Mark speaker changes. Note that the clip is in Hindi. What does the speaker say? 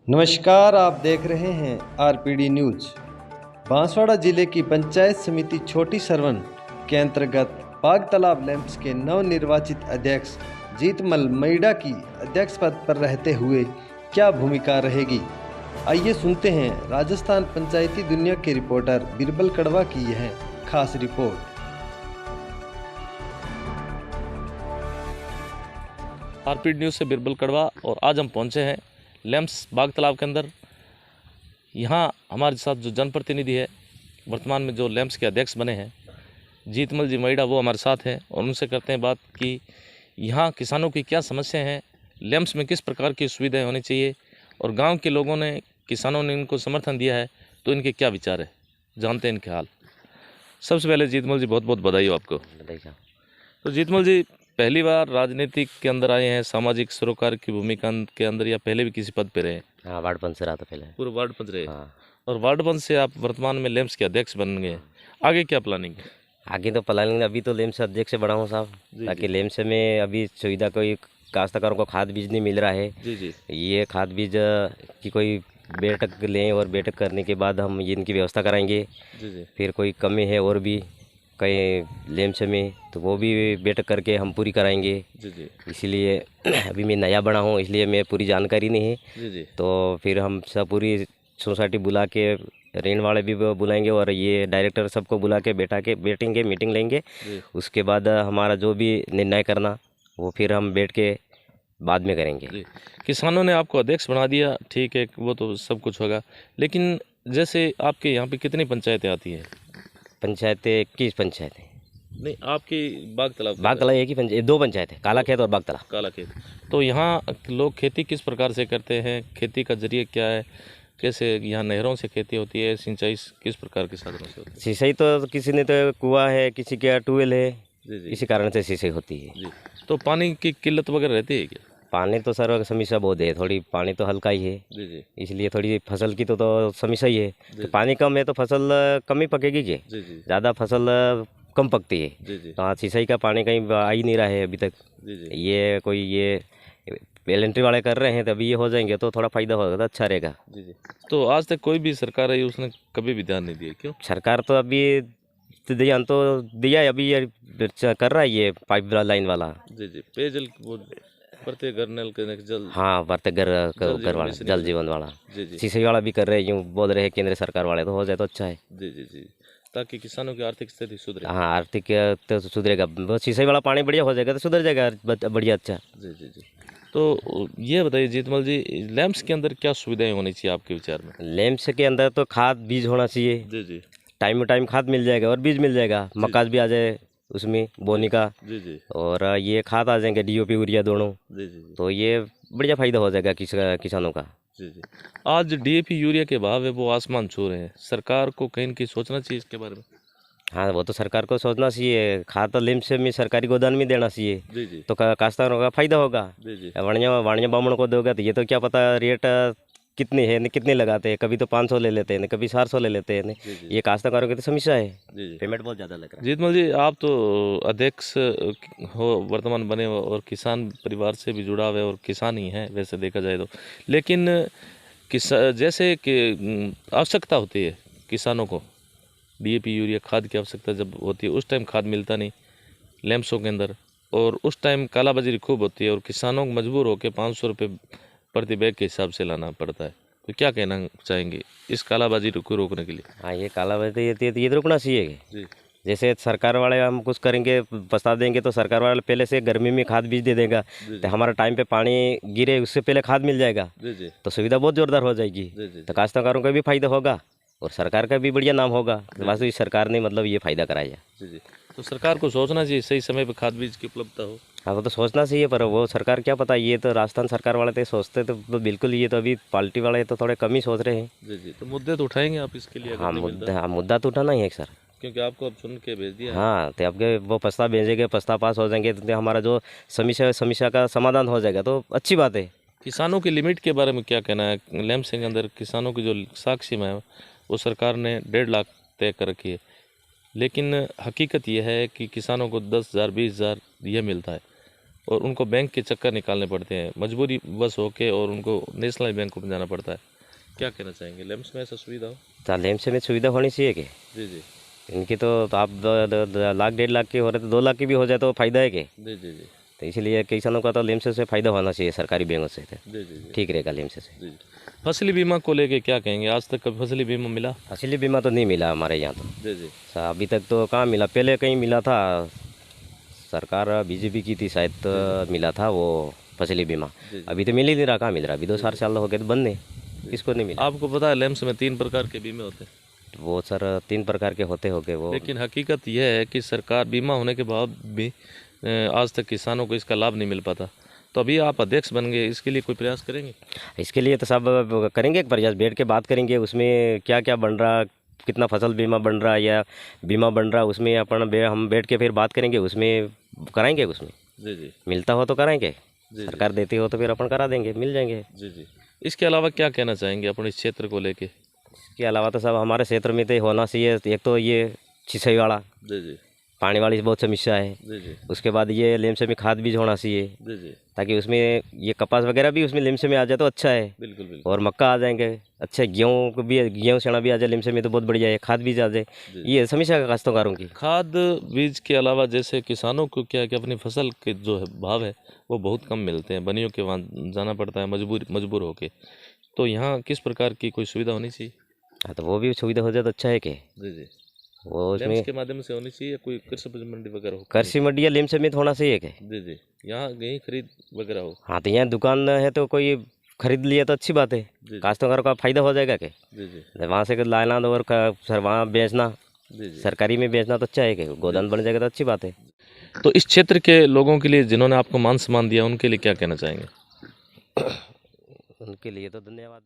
Speaker 1: नमस्कार, आप देख रहे हैं आरपीडी न्यूज। बांसवाड़ा जिले की पंचायत समिति छोटी सरवन के अंतर्गत बाग तालाब लैंप्स के नवनिर्वाचित अध्यक्ष जीतमल मैडा की अध्यक्ष पद पर रहते हुए क्या भूमिका रहेगी, आइए सुनते हैं राजस्थान पंचायती दुनिया के रिपोर्टर बिरबल कड़वा की यह खास रिपोर्ट।
Speaker 2: आरपीडी न्यूज़ से बिरबल कड़वा और आज हम पहुंचे हैं लैंप्स बाग तालाब के अंदर। यहाँ हमारे साथ जो जनप्रतिनिधि है, वर्तमान में जो लैंप्स के अध्यक्ष बने हैं जीतमल जी मैडा, वो हमारे साथ हैं और उनसे करते हैं बात कि यहाँ किसानों की क्या समस्या हैं, लैंप्स में किस प्रकार की सुविधाएं होनी चाहिए और गांव के लोगों ने, किसानों ने इनको समर्थन दिया है तो इनके क्या विचार है, जानते हैं इनके हाल। सबसे पहले जीतमल जी बहुत बहुत बधाई हो आपको। तो जीतमल जी पहली बार राजनीति के अंदर आए हैं, सामाजिक सरोकार की भूमिका के अंदर, या पहले भी किसी पद पे रहे?
Speaker 3: हाँ, वार्ड पंच से रहा था पहले।
Speaker 2: पूरे वार्ड पंच रहे।
Speaker 3: हाँ।
Speaker 2: और वार्ड पंच से आप वर्तमान में लैंप्स के अध्यक्ष बन गए। आगे क्या प्लानिंग है?
Speaker 3: आगे तो प्लानिंग अभी तो लेम्स अध्यक्ष से बड़ा हूँ साहब, ताकि लेम्स में अभी सुविधा कोई काश्तकारों को खाद बीज नहीं मिल रहा है।
Speaker 2: जी।
Speaker 3: ये खाद बीज की कोई बैठक लें और बैठक करने के बाद हम इनकी व्यवस्था कराएंगे।
Speaker 2: जी।
Speaker 3: फिर कोई कमी है और भी कहीं लेम्स में, तो वो भी बैठक करके हम पूरी कराएंगे।
Speaker 2: जी।
Speaker 3: इसीलिए अभी मैं नया बना हूँ, इसलिए मैं पूरी जानकारी नहीं है।
Speaker 2: जी।
Speaker 3: तो फिर हम सब पूरी सोसाइटी बुला के, ऋण वाले भी बुलाएंगे और ये डायरेक्टर सबको बुला के बैठेंगे, मीटिंग लेंगे। उसके बाद हमारा जो भी निर्णय करना वो फिर हम बैठ के बाद में करेंगे।
Speaker 2: किसानों ने आपको अध्यक्ष बना दिया, ठीक है, वो तो सब कुछ होगा, लेकिन जैसे आपके यहाँ पे कितनी पंचायतें आती हैं?
Speaker 3: पंचायतें 21 पंचायतें।
Speaker 2: नहीं, आपकी बाग तालाब
Speaker 3: एक ही पंचायत, 2 पंचायत है, काला खेत और बाग तालाब।
Speaker 2: काला खेत। तो यहाँ लोग खेती किस प्रकार से करते हैं, खेती का जरिए क्या है, कैसे यहाँ नहरों से खेती होती है, सिंचाई किस प्रकार के साधनों से होती है?
Speaker 3: सिंचाई तो किसी ने तो कुआं है, किसी के ट्यूबवेल है।
Speaker 2: जी।
Speaker 3: इसी कारण से सिंचाई होती है।
Speaker 2: जी। तो पानी की किल्लत वगैरह रहती है क्या?
Speaker 3: पानी तो सर समस्या बहुत है, थोड़ी पानी तो हल्का ही है।
Speaker 2: जी।
Speaker 3: इसलिए थोड़ी फसल की तो समस्या ही है कि पानी कम है तो फसल कम ही पकेगी जी। ज़्यादा फसल कम पकती है।
Speaker 2: जी।
Speaker 3: तो हाँ, सिंचाई का पानी कहीं आ ही नहीं रहा है अभी तक।
Speaker 2: जी।
Speaker 3: ये कोई ये एल&टी वाले कर रहे हैं, तो अभी ये हो जाएंगे तो थोड़ा फायदा होगा तो अच्छा रहेगा।
Speaker 2: जी। तो आज तक कोई भी सरकार आई, उसने कभी भी ध्यान नहीं दिया, क्यों?
Speaker 3: सरकार तो अभी ध्यान तो दिया है, अभी ये कर रहा है ये पाइप लाइन वाला।
Speaker 2: जी। पेयजल वो प्रत्येक घर नल के जल।
Speaker 3: हाँ, प्रत्येक घर वाला जल जीवन वाला।
Speaker 2: जी।
Speaker 3: सिंचाई वाला भी कर रहे हैं, यूँ बोल रहे हैं केंद्र सरकार वाले, तो हो जाए तो अच्छा है।
Speaker 2: जी। ताकि किसानों की आर्थिक स्थिति सुधरे।
Speaker 3: हाँ, आर्थिक तो सुधरेगा, वो सिंचाई वाला पानी बढ़िया हो जाएगा तो सुधर जाएगा बढ़िया अच्छा।
Speaker 2: जी। तो ये बताइए जीतमल जी, लैंप्स के अंदर क्या सुविधाएं होनी चाहिए आपके विचार में?
Speaker 3: लैंप्स के अंदर तो खाद बीज होना चाहिए।
Speaker 2: जी।
Speaker 3: टाइम टू टाइम खाद मिल जाएगा और बीज मिल जाएगा, मक्का भी आ जाए उसमें बोनी का।
Speaker 2: जी।
Speaker 3: और ये खाद आ जाएंगे, DOP यूरिया दोनों।
Speaker 2: जी।
Speaker 3: तो ये बढ़िया फायदा हो जाएगा किसानों का।
Speaker 2: जी। आज DAP यूरिया के भाव है वो आसमान छू रहे हैं, सरकार को कहीं न कहीं सोचना चाहिए इसके बारे में।
Speaker 3: हाँ, वो तो सरकार को सोचना चाहिए। खाद तो लिम्स में सरकारी गोदान में देना चाहिए।
Speaker 2: जी।
Speaker 3: तो काश्तकारों का फायदा होगा।
Speaker 2: जी।
Speaker 3: वाणिज्य बामण को दोगे तो ये तो क्या पता रेट कितने है, कितने लगाते हैं, कभी तो 500 ले लेते हैं, कभी 400 ले लेते हैं। ये काश्तकारों की तो समस्या है।
Speaker 2: जी।
Speaker 3: पेमेंट बहुत ज़्यादा लग रहा है।
Speaker 2: जीतमल जी, आप तो अध्यक्ष हो वर्तमान बने हो और किसान परिवार से भी जुड़ा हुआ है और किसान ही हैं वैसे देखा जाए तो, लेकिन जैसे कि आवश्यकता होती है किसानों को, DAP यूरिया खाद की आवश्यकता जब होती है उस टाइम खाद मिलता नहीं लैंप्सों के अंदर, और उस टाइम कालाबाजारी खूब होती है और किसानों को मजबूर होकर 500 रुपये प्रति बैग के हिसाब से लाना पड़ता है। तो क्या कहना चाहेंगे इस कालाबाजारी को रोकने के लिए?
Speaker 3: हाँ, ये कालाबाजारी ये तो रुकना चाहिए
Speaker 2: जी।
Speaker 3: जैसे सरकार वाले हम कुछ करेंगे, प्रस्ताव देंगे तो सरकार वाले पहले से गर्मी में खाद बीज दे देगा, तो हमारा टाइम पे पानी गिरे उससे पहले खाद मिल जाएगा।
Speaker 2: जी।
Speaker 3: तो सुविधा बहुत जोरदार हो जाएगी। तो काश्तकारों का भी फायदा होगा और सरकार का भी बढ़िया नाम होगा। वास्तविक सरकार ने मतलब ये फायदा कराया।
Speaker 2: जी। तो सरकार को सोचना चाहिए सही समय पर खाद बीज की उपलब्धता हो।
Speaker 3: हाँ, वो तो सोचना चाहिए, पर वो सरकार क्या पता, ये तो राजस्थान सरकार वाले तो सोचते तो बिल्कुल, ये तो अभी पार्टी वाले तो थोड़े कम ही सोच रहे हैं।
Speaker 2: जी। तो मुद्दे तो उठाएंगे आप इसके लिए?
Speaker 3: हाँ, मुद्दा तो उठाना ही है सर,
Speaker 2: क्योंकि आपको अब चुन के भेज दिया।
Speaker 3: हाँ, तो आपके वो प्रस्ताव भेजेंगे, प्रस्ताव पास हो जाएंगे तो हमारा जो समस्या का समाधान हो जाएगा तो अच्छी बात है।
Speaker 2: किसानों की लिमिट के बारे में क्या कहना है? लैंप्स के अंदर किसानों की जो साक्षी में है वो सरकार ने 1.5 लाख तय कर रखी है, लेकिन हकीकत यह है कि किसानों को 10,000 20,000 यह मिलता है। और उनको बैंक के चक्कर निकालने पड़ते हैं, मजबूरी बस होके, और उनको नेशनल बैंक में जाना पड़ता है। क्या कहना चाहेंगे, लेम्स में ऐसा सुविधा हो?
Speaker 3: लेम्स में सुविधा होनी चाहिए कि
Speaker 2: जी जी
Speaker 3: इनकी तो आप लाख 1.5 लाख की हो रहे तो 2 लाख की भी हो जाए तो फायदा है कि।
Speaker 2: जी जी जी
Speaker 3: तो इसलिए किसानों का तो लेम्स से फ़ायदा होना चाहिए सरकारी बैंकों से, तो
Speaker 2: जी जी जी
Speaker 3: ठीक रहेगा लेम्स से।
Speaker 2: जी। फसली बीमा को लेके क्या कहेंगे, आज तक कभी फसली बीमा मिला?
Speaker 3: असली बीमा तो नहीं मिला हमारे यहाँ तो।
Speaker 2: जी जी
Speaker 3: अभी तक तो कहाँ मिला, पहले कहीं मिला था, सरकार बीजेपी की थी शायद, तो मिला था वो फसली बीमा।
Speaker 2: जी, जी।
Speaker 3: अभी तो मिल ही नहीं रहा, कहाँ मिल रहा, अभी 2 साल हो गए तो बंद नहीं, किसको नहीं मिला।
Speaker 2: आपको पता है लेम्स में 3 प्रकार के बीमे होते हैं,
Speaker 3: वो सर 3 प्रकार के होते होंगे वो।
Speaker 2: लेकिन हकीकत यह है कि सरकार बीमा होने के बाद भी आज तक किसानों को इसका लाभ नहीं मिल पाता। तो अभी आप अध्यक्ष बन गए, इसके लिए कोई प्रयास करेंगे?
Speaker 3: इसके लिए तो सब करेंगे, एक प्रयास बैठ के बात करेंगे, उसमें क्या क्या बन रहा, कितना फसल बीमा बन रहा या बीमा बन रहा, उसमें हम बैठ के फिर बात करेंगे, उसमें कराएंगे, उसमें
Speaker 2: जी जी
Speaker 3: मिलता हो तो कराएंगे,
Speaker 2: जी
Speaker 3: सरकार देती हो तो फिर अपन करा देंगे, मिल जाएंगे।
Speaker 2: जी जी। इसके अलावा क्या कहना चाहेंगे अपने इस क्षेत्र को लेके?
Speaker 3: इसके अलावा तो सब हमारे क्षेत्र में तो होना चाहिए, एक तो ये सिंचाई वाला,
Speaker 2: जी जी
Speaker 3: पानी वाली बहुत समस्या है।
Speaker 2: जी जी
Speaker 3: उसके बाद ये लेम्स में खाद बीज होना चाहिए,
Speaker 2: जी जी
Speaker 3: ताकि उसमें ये कपास वगैरह भी उसमें लेम्स में आ जाए तो अच्छा है,
Speaker 2: बिल्कुल बिल्कुल
Speaker 3: और मक्का आ जाएंगे, अच्छा गेहूँ को भी, गेहूँ सेना भी आ जाए लेम्स में तो बहुत बढ़िया है, खाद बीज आ जाए, ये समस्या है काश्तकारों की।
Speaker 2: खाद बीज के अलावा जैसे किसानों को क्या है कि अपनी फसल के जो है भाव है वो बहुत कम मिलते हैं, बनियों के वहाँ जाना पड़ता है मजबूर होके। तो यहाँ किस प्रकार की कोई सुविधा होनी चाहिए?
Speaker 3: हाँ, तो वो भी सुविधा हो जाए तो अच्छा है कि
Speaker 2: जी जी।
Speaker 3: वो
Speaker 2: लेम्स
Speaker 3: उसमें
Speaker 2: के माध्यम से होनी चाहिए, कोई कृषि उपज मंडी वगैरह हो?
Speaker 3: कृषि मंडी या लेम्स में तो होना चाहिए कि।
Speaker 2: जी जी। यहाँ यहीं खरीद वगैरह हो?
Speaker 3: हाँ, तो यहाँ दुकान है तो कोई खरीद लिया तो अच्छी बात है,
Speaker 2: जी
Speaker 3: काश्तकारों का फायदा हो जाएगा कि।
Speaker 2: जी जी
Speaker 3: वहाँ से लाना और सर वहाँ बेचना,
Speaker 2: जी जी।
Speaker 3: सरकारी में बेचना तो अच्छा है कि, गोदाम बन जाएगा तो अच्छी बात है।
Speaker 2: तो इस क्षेत्र के लोगों के लिए जिन्होंने आपको मान सम्मान दिया, उनके लिए क्या कहना चाहेंगे?
Speaker 3: उनके लिए तो धन्यवाद।